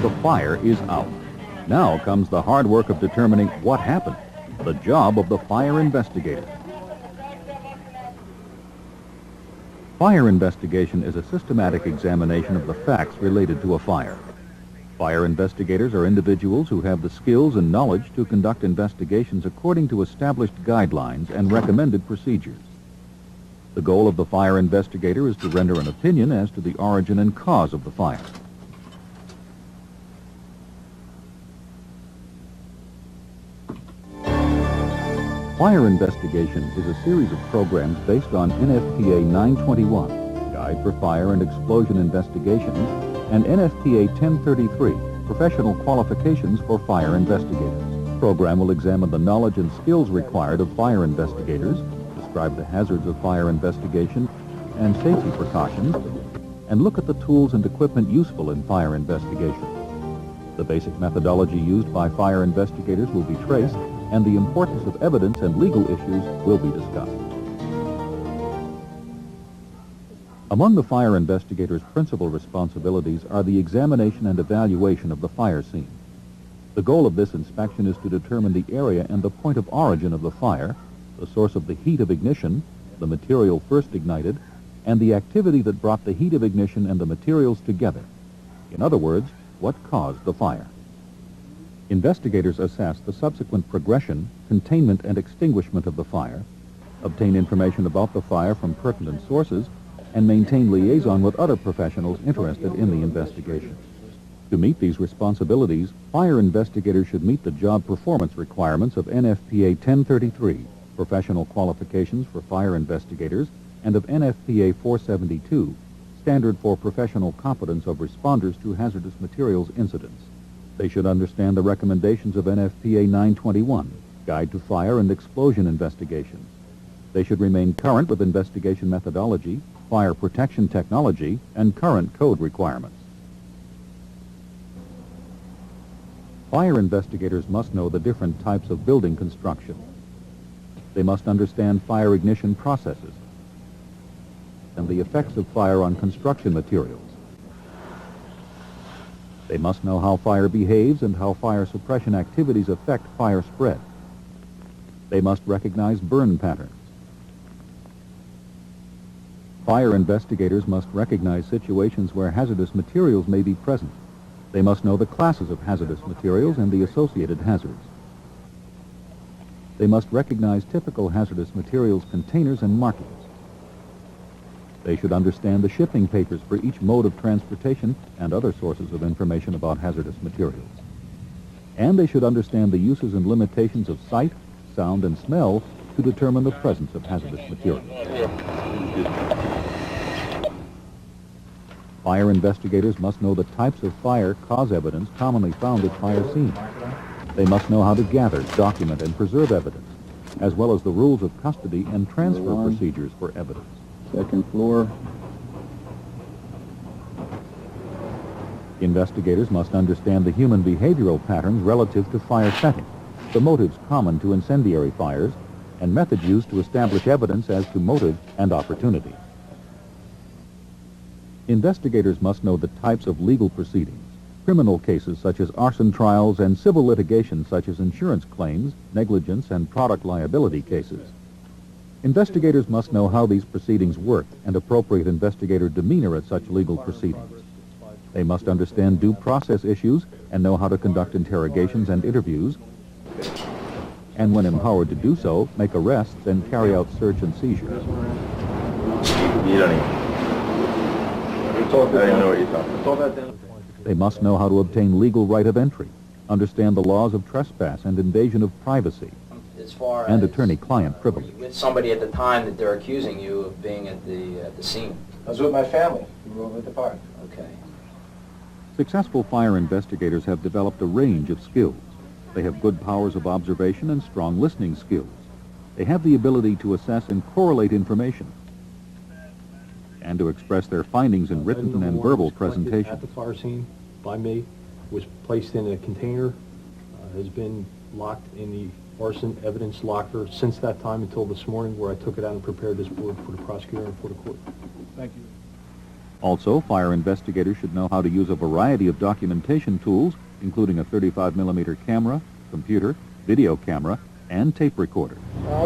The fire is out. Now comes the hard work of determining what happened, the job of the fire investigator. Fire investigation is a systematic examination of the facts related to a fire. Fire investigators are individuals who have the skills and knowledge to conduct investigations according to established guidelines and recommended procedures. The goal of the fire investigator is to render an opinion as to the origin and cause of the fire. Fire investigation is a series of programs based on NFPA 921, Guide for Fire and Explosion Investigations, and NFPA 1033, Professional Qualifications for Fire Investigators. The program will examine the knowledge and skills required of fire investigators, describe the hazards of fire investigation and safety precautions, and look at the tools and equipment useful in fire investigation. The basic methodology used by fire investigators will be traced, and the importance of evidence and legal issues will be discussed. Among the fire investigator's principal responsibilities are the examination and evaluation of the fire scene. The goal of this inspection is to determine the area and the point of origin of the fire, the source of the heat of ignition, the material first ignited, and the activity that brought the heat of ignition and the materials together. In other words, what caused the fire. Investigators assess the subsequent progression, containment, and extinguishment of the fire, obtain information about the fire from pertinent sources, and maintain liaison with other professionals interested in the investigation. To meet these responsibilities, fire investigators should meet the job performance requirements of NFPA 1033, Professional Qualifications for Fire Investigators, and of NFPA 472, Standard for Professional Competence of Responders to Hazardous Materials Incidents. They should understand the recommendations of NFPA 921, Guide to Fire and Explosion Investigations. They should remain current with investigation methodology, fire protection technology, and current code requirements. Fire investigators must know the different types of building construction. They must understand fire ignition processes and the effects of fire on construction materials. They must know how fire behaves and how fire suppression activities affect fire spread. They must recognize burn patterns. Fire investigators must recognize situations where hazardous materials may be present. They must know the classes of hazardous materials and the associated hazards. They must recognize typical hazardous materials containers and markings. They should understand the shipping papers for each mode of transportation and other sources of information about hazardous materials. And they should understand the uses and limitations of sight, sound, and smell to determine the presence of hazardous materials. Fire investigators must know the types of fire cause evidence commonly found at fire scenes. They must know how to gather, document, and preserve evidence, as well as the rules of custody and transfer procedures for evidence. Second floor. Investigators must understand the human behavioral patterns relative to fire setting, the motives common to incendiary fires, and methods used to establish evidence as to motive and opportunity. Investigators must know the types of legal proceedings, criminal cases such as arson trials, and civil litigation such as insurance claims, negligence, and product liability cases. Investigators must know how these proceedings work and appropriate investigator demeanor at such legal proceedings. They must understand due process issues and know how to conduct interrogations and interviews, and when empowered to do so, make arrests and carry out search and seizures. They must know how to obtain legal right of entry, understand the laws of trespass and invasion of privacy, and attorney-client privilege. With somebody at the time that they're accusing you of being at the scene. I was with my family. We were over at the park. Okay. Successful fire investigators have developed a range of skills. They have good powers of observation and strong listening skills. They have the ability to assess and correlate information and to express their findings in written and verbal presentations. At the fire scene by me, was placed in a container, has been locked in the arson evidence locker since that time until this morning, where I took it out and prepared this board for the prosecutor and for the court. Thank you. Also, fire investigators should know how to use a variety of documentation tools, including a 35mm camera, computer, video camera, and tape recorder.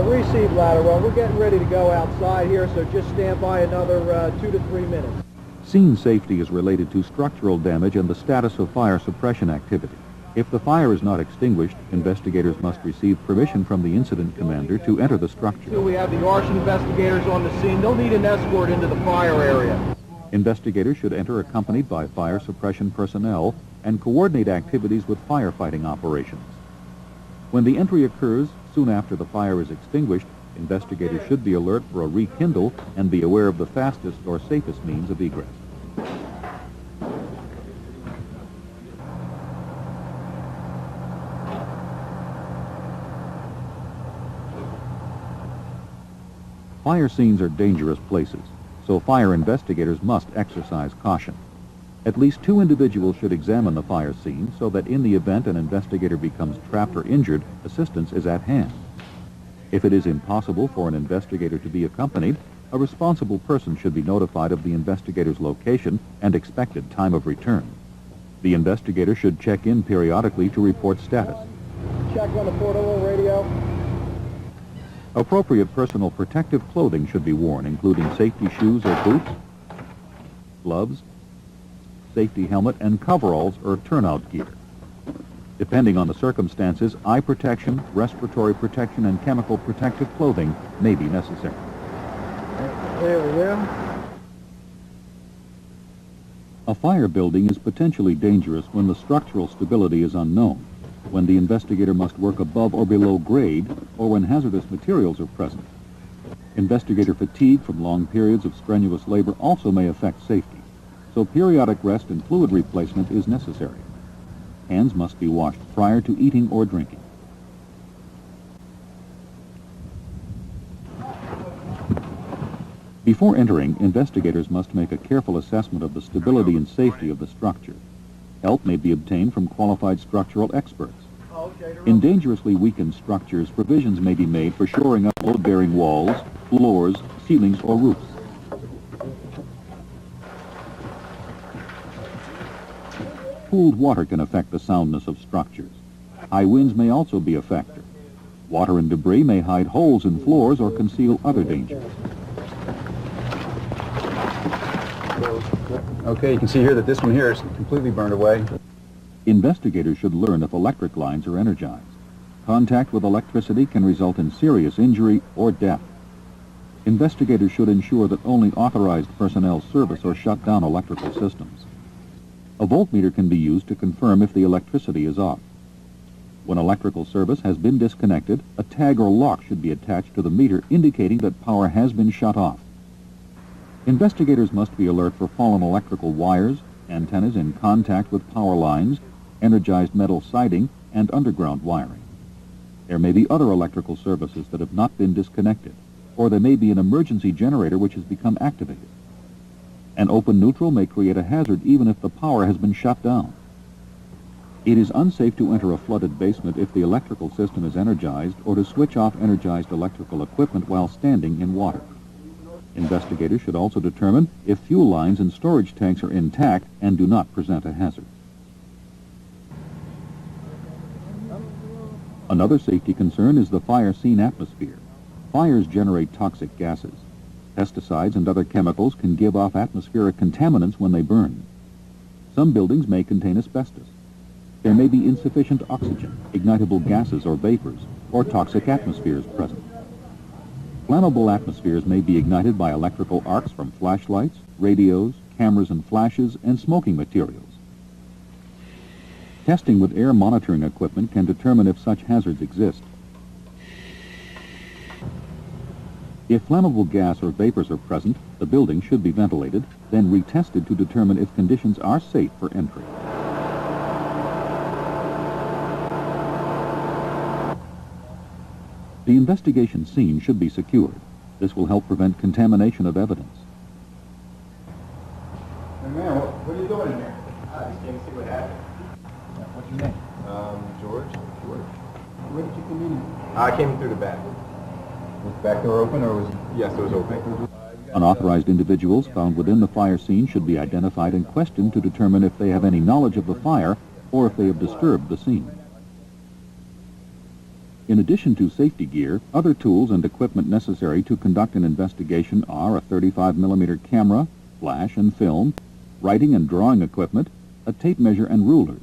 Receive ladder. Well, we're getting ready to go outside here, so just stand by another 2 to 3 minutes. Scene safety is related to structural damage and the status of fire suppression activity. If the fire is not extinguished, investigators must receive permission from the incident commander to enter the structure. We have the arson investigators on the scene. They'll need an escort into the fire area. Investigators should enter accompanied by fire suppression personnel and coordinate activities with firefighting operations. When the entry occurs soon after the fire is extinguished, investigators should be alert for a rekindle and be aware of the fastest or safest means of egress. Fire scenes are dangerous places, so fire investigators must exercise caution. At least 2 individuals should examine the fire scene so that in the event an investigator becomes trapped or injured, assistance is at hand. If it is impossible for an investigator to be accompanied, a responsible person should be notified of the investigator's location and expected time of return. The investigator should check in periodically to report status. Check on the portable radio. Appropriate personal protective clothing should be worn, including safety shoes or boots, gloves, safety helmet, and coveralls or turnout gear. Depending on the circumstances, eye protection, respiratory protection, and chemical protective clothing may be necessary. There we go. A fire building is potentially dangerous when the structural stability is unknown, when the investigator must work above or below grade, or when hazardous materials are present. Investigator fatigue from long periods of strenuous labor also may affect safety, so periodic rest and fluid replacement is necessary. Hands must be washed prior to eating or drinking. Before entering, investigators must make a careful assessment of the stability and safety of the structure. Help may be obtained from qualified structural experts. In dangerously weakened structures, provisions may be made for shoring up load-bearing walls, floors, ceilings, or roofs. Cooled water can affect the soundness of structures. High winds may also be a factor. Water and debris may hide holes in floors or conceal other dangers. Okay, you can see here that this one here is completely burned away. Investigators should learn if electric lines are energized. Contact with electricity can result in serious injury or death. Investigators should ensure that only authorized personnel service or shut down electrical systems. A voltmeter can be used to confirm if the electricity is off. When electrical service has been disconnected, a tag or lock should be attached to the meter indicating that power has been shut off. Investigators must be alert for fallen electrical wires, antennas in contact with power lines, energized metal siding, and underground wiring. There may be other electrical services that have not been disconnected, or there may be an emergency generator which has become activated. An open neutral may create a hazard even if the power has been shut down. It is unsafe to enter a flooded basement if the electrical system is energized or to switch off energized electrical equipment while standing in water. Investigators should also determine if fuel lines and storage tanks are intact and do not present a hazard. Another safety concern is the fire scene atmosphere. Fires generate toxic gases. Pesticides and other chemicals can give off atmospheric contaminants when they burn. Some buildings may contain asbestos. There may be insufficient oxygen, ignitable gases or vapors, or toxic atmospheres present. Flammable atmospheres may be ignited by electrical arcs from flashlights, radios, cameras and flashes, and smoking materials. Testing with air monitoring equipment can determine if such hazards exist. If flammable gas or vapors are present, the building should be ventilated, then retested to determine if conditions are safe for entry. The investigation scene should be secured. This will help prevent contamination of evidence. Hey man, what are you doing in here? I just came to see what happened. What's your name? George? Where did you come in? I came through the back. Was the back door open or was it? Yes, it was open. Unauthorized individuals found within the fire scene should be identified and questioned to determine if they have any knowledge of the fire or if they have disturbed the scene. In addition to safety gear, other tools and equipment necessary to conduct an investigation are a 35mm camera, flash and film, writing and drawing equipment, a tape measure and rulers.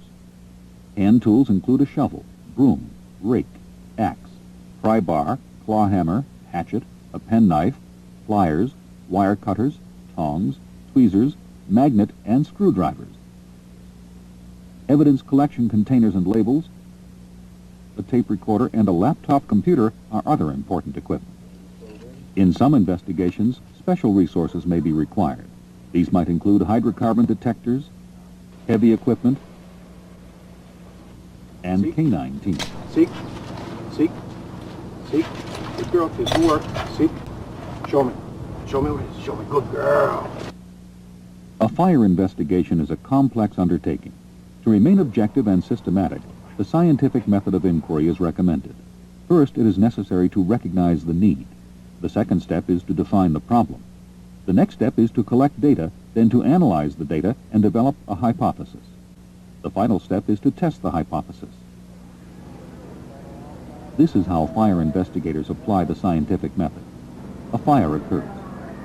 Hand tools include a shovel, broom, rake, axe, pry bar, claw hammer, hatchet, a penknife, pliers, wire cutters, tongs, tweezers, magnet, and screwdrivers. Evidence collection containers and labels, a tape recorder, and a laptop computer are other important equipment. In some investigations, special resources may be required. These might include hydrocarbon detectors, heavy equipment, and canine teams. Seek. Good girl, this will work. Seek. Show me. Show me what it is. Show me. Good girl. A fire investigation is a complex undertaking. To remain objective and systematic, the scientific method of inquiry is recommended. First, it is necessary to recognize the need. The second step is to define the problem. The next step is to collect data, then to analyze the data and develop a hypothesis. The final step is to test the hypothesis. This is how fire investigators apply the scientific method. A fire occurs.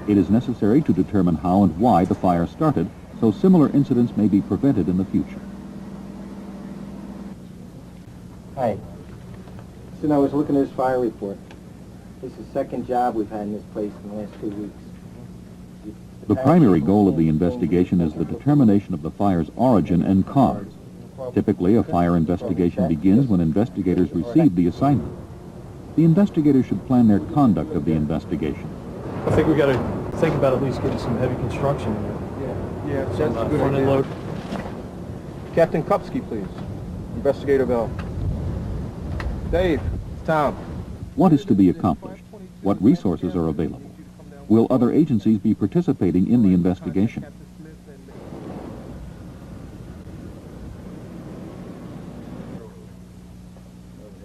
It is necessary to determine how and why the fire started, so similar incidents may be prevented in the future. Hi. Listen, I was looking at this fire report. This is the second job we've had in this place in the last 2 weeks. The primary goal of the investigation is the determination of the fire's origin and cause. Typically, a fire investigation begins when investigators receive the assignment. The investigators should plan their conduct of the investigation. I think we got to think about at least getting some heavy construction in there. Yeah, that's Some a good front-end idea. load. Captain Kupsky, please. Investigator Bell. Dave, Tom. What is to be accomplished? What resources are available? Will other agencies be participating in the investigation?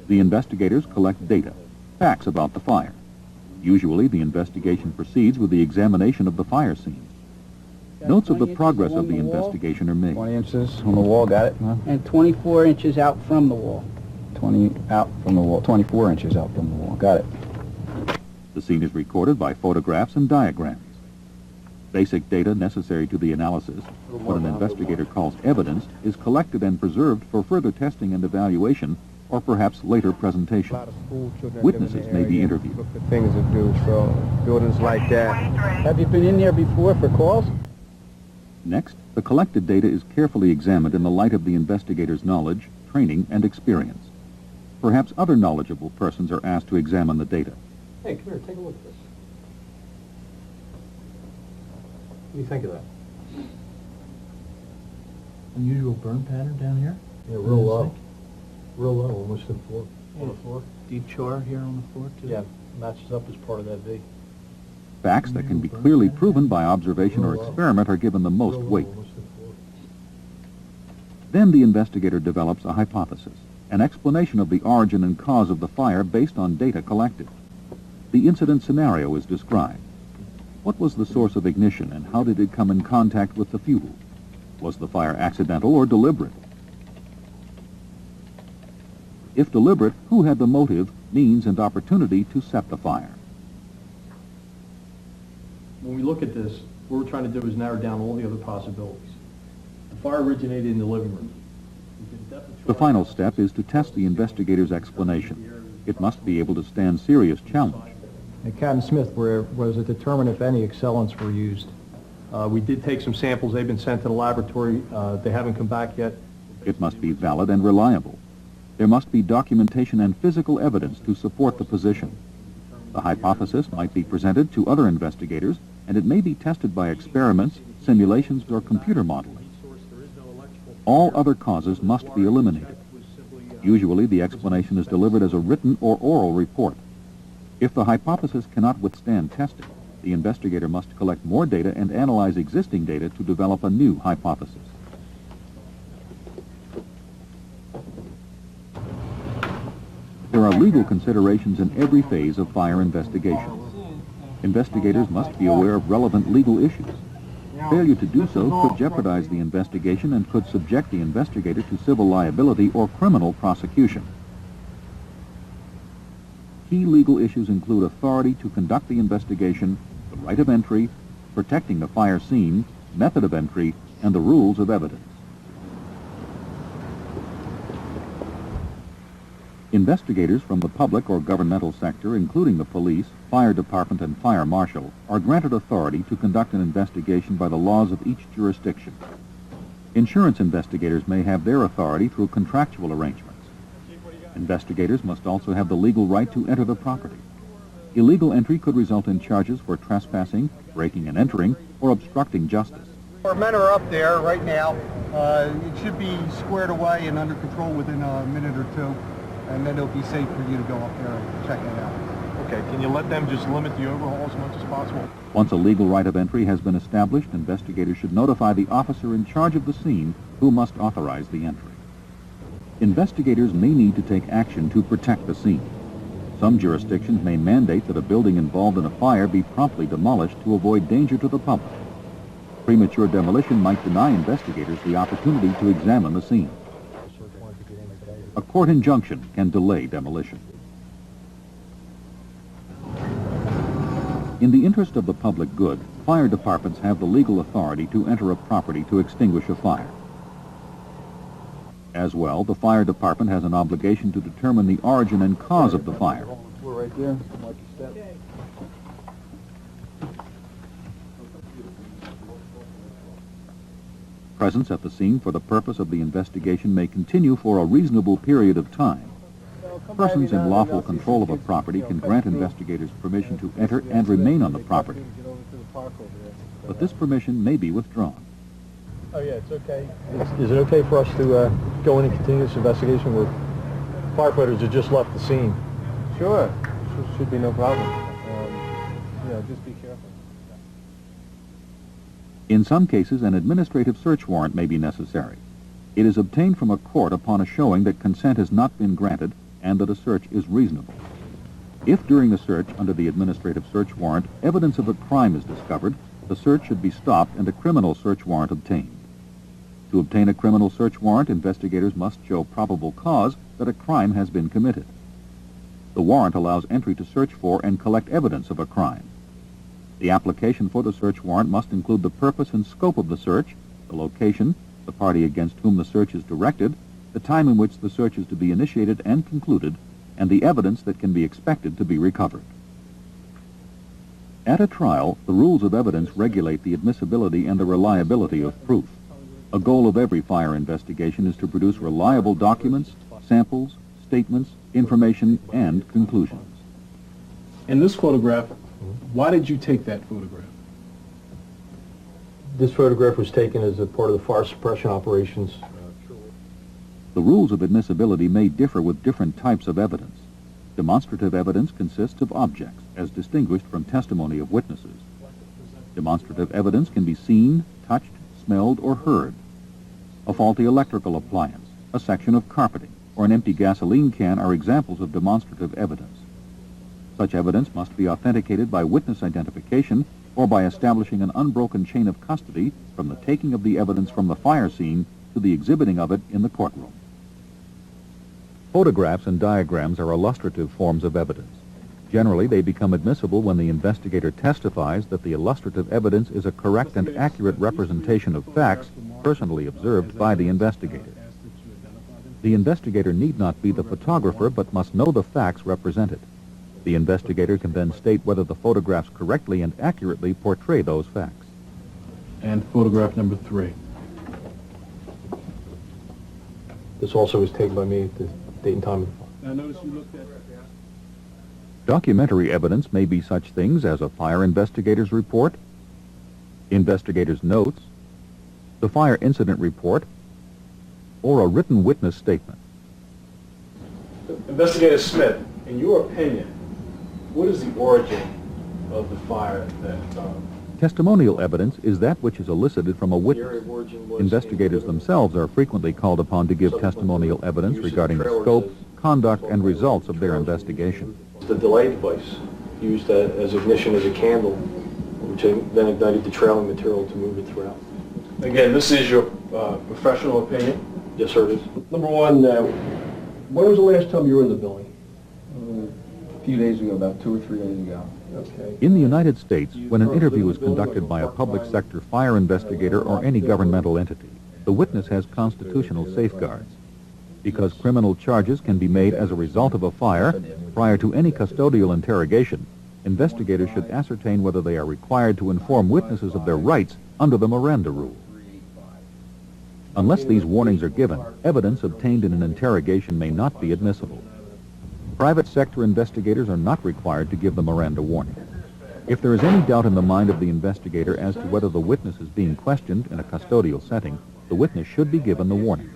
The investigators collect data, facts about the fire. Usually, the investigation proceeds with the examination of the fire scene. Notes of the progress of the investigation are made. 20 inches on the wall, got it? Huh? And 24 inches out from the wall. 20 out from the wall, 24 inches out from the wall, got it. The scene is recorded by photographs and diagrams. Basic data necessary to the analysis, what an investigator calls evidence, is collected and preserved for further testing and evaluation, or perhaps later presentation. Witnesses may be interviewed. Look at things to do, so buildings like that. Have you been in there before for calls? Next, the collected data is carefully examined in the light of the investigator's knowledge, training, and experience. Perhaps other knowledgeable persons are asked to examine the data. Hey, come here, take a look at this. What do you think of that? Unusual burn pattern down here? Yeah, real low. Real low, almost to the floor. On the floor. Deep char here on the floor, too? Yeah, matches up as part of that V. Facts that can be clearly proven by observation or experiment are given the most weight. Almost to the floor. Then the investigator develops a hypothesis, an explanation of the origin and cause of the fire based on data collected. The incident scenario is described. What was the source of ignition and how did it come in contact with the fuel? Was the fire accidental or deliberate? If deliberate, who had the motive, means, and opportunity to set the fire? When we look at this, what we're trying to do is narrow down all the other possibilities. The fire originated in the living room. The final step is to test the investigator's explanation. It must be able to stand serious challenge. At Captain Smith, was it determined if any accelerants were used? We did take some samples. They've been sent to the laboratory. They haven't come back yet. It must be valid and reliable. There must be documentation and physical evidence to support the position. The hypothesis might be presented to other investigators, and it may be tested by experiments, simulations, or computer modeling. All other causes must be eliminated. Usually, the explanation is delivered as a written or oral report. If the hypothesis cannot withstand testing, the investigator must collect more data and analyze existing data to develop a new hypothesis. There are legal considerations in every phase of fire investigation. Investigators must be aware of relevant legal issues. Failure to do so could jeopardize the investigation and could subject the investigator to civil liability or criminal prosecution. Key legal issues include authority to conduct the investigation, the right of entry, protecting the fire scene, method of entry, and the rules of evidence. Investigators from the public or governmental sector, including the police, fire department, and fire marshal, are granted authority to conduct an investigation by the laws of each jurisdiction. Insurance investigators may have their authority through contractual arrangements. Investigators must also have the legal right to enter the property. Illegal entry could result in charges for trespassing, breaking and entering, or obstructing justice. Our men are up there right now. It should be squared away and under control within a minute or two, and then it'll be safe for you to go up there and check it out. Okay, can you let them just limit the overhaul as much as possible? Once a legal right of entry has been established, investigators should notify the officer in charge of the scene who must authorize the entry. Investigators may need to take action to protect the scene. Some jurisdictions may mandate that a building involved in a fire be promptly demolished to avoid danger to the public. Premature demolition might deny investigators the opportunity to examine the scene. A court injunction can delay demolition. In the interest of the public good, fire departments have the legal authority to enter a property to extinguish a fire. As well, the fire department has an obligation to determine the origin and cause of the fire. We're right there. Mark your step. Presence at the scene for the purpose of the investigation may continue for a reasonable period of time. Persons in lawful control of a property can grant investigators permission to enter and remain on the property, but this permission may be withdrawn. Oh, yeah, it's okay. Is it okay for us to go in and continue this investigation where firefighters have just left the scene? Sure. Should be no problem. Just be careful. In some cases, an administrative search warrant may be necessary. It is obtained from a court upon a showing that consent has not been granted and that a search is reasonable. If during the search under the administrative search warrant evidence of a crime is discovered, the search should be stopped and a criminal search warrant obtained. To obtain a criminal search warrant, investigators must show probable cause that a crime has been committed. The warrant allows entry to search for and collect evidence of a crime. The application for the search warrant must include the purpose and scope of the search, the location, the party against whom the search is directed, the time in which the search is to be initiated and concluded, and the evidence that can be expected to be recovered. At a trial, the rules of evidence regulate the admissibility and the reliability of proof. A goal of every fire investigation is to produce reliable documents, samples, statements, information, and conclusions. In this photograph, why did you take that photograph? This photograph was taken as a part of the fire suppression operations. The rules of admissibility may differ with different types of evidence. Demonstrative evidence consists of objects, as distinguished from testimony of witnesses. Demonstrative evidence can be seen, touched, smelled, or heard. A faulty electrical appliance, a section of carpeting, or an empty gasoline can are examples of demonstrative evidence. Such evidence must be authenticated by witness identification or by establishing an unbroken chain of custody from the taking of the evidence from the fire scene to the exhibiting of it in the courtroom. Photographs and diagrams are illustrative forms of evidence. Generally, they become admissible when the investigator testifies that the illustrative evidence is a correct and accurate representation of facts personally observed by the investigator. The investigator need not be the photographer, but must know the facts represented. The investigator can then state whether the photographs correctly and accurately portray those facts. And photograph number 3. This also was taken by me at the date and time of the fire. Now notice you looked at... Documentary evidence may be such things as a fire investigator's report, investigator's notes, the fire incident report, or a written witness statement. Investigator Smith, in your opinion, what is the origin of the fire that... Testimonial evidence is that which is elicited from a The area witness. of origin was Investigators themselves are frequently called upon to give testimonial evidence regarding the scope, conduct, and results of their investigation. the delay device. used as ignition as a candle, which then ignited the trailing material to move it throughout. Again, this is your professional opinion. Yes, sir, it is. Number one, when was the last time you were in the building? A few days ago, about 2 or 3 days ago. Okay. In the United States, when an interview is conducted by a public sector fire investigator or any governmental entity, the witness has constitutional safeguards. Because criminal charges can be made as a result of a fire, prior to any custodial interrogation, investigators should ascertain whether they are required to inform witnesses of their rights under the Miranda rule. Unless these warnings are given, evidence obtained in an interrogation may not be admissible. Private sector investigators are not required to give the Miranda warning. If there is any doubt in the mind of the investigator as to whether the witness is being questioned in a custodial setting, the witness should be given the warning.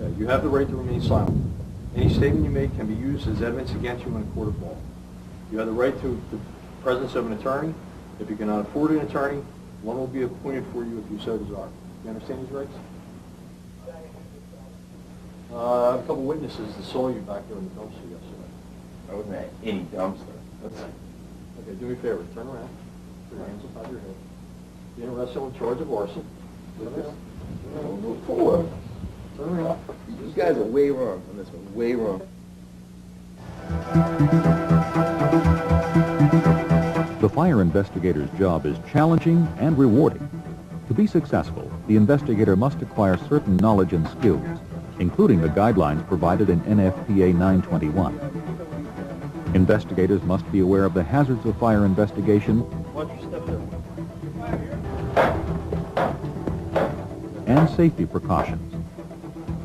Okay, you have the right to remain silent. Any statement you make can be used as evidence against you in a court of law. You have the right to the presence of an attorney. If you cannot afford an attorney, one will be appointed for you if you so desire. You understand these rights? I have a couple witnesses that saw you back there in the dumpster yesterday. I wasn't at any dumpster. Okay, do me a favor. Turn around. Put your hands behind your head. Being arrested on charge of arson. Move forward. Turn around. You guys are way wrong on this one. Way wrong. The fire investigator's job is challenging and rewarding. To be successful, the investigator must acquire certain knowledge and skills, including the guidelines provided in NFPA 921. Investigators must be aware of the hazards of fire investigation Watch your step there. and safety precautions.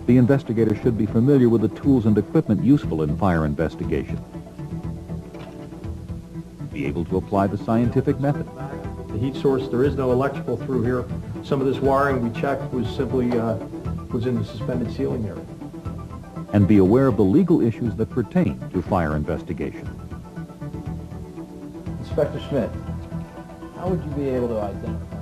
The investigator should be familiar with the tools and equipment useful in fire investigation. Be able to apply the scientific method. The heat source, there is no electrical through here. Some of this wiring we checked was simply was in the suspended ceiling area. And be aware of the legal issues that pertain to fire investigation. Inspector Schmidt, how would you be able to identify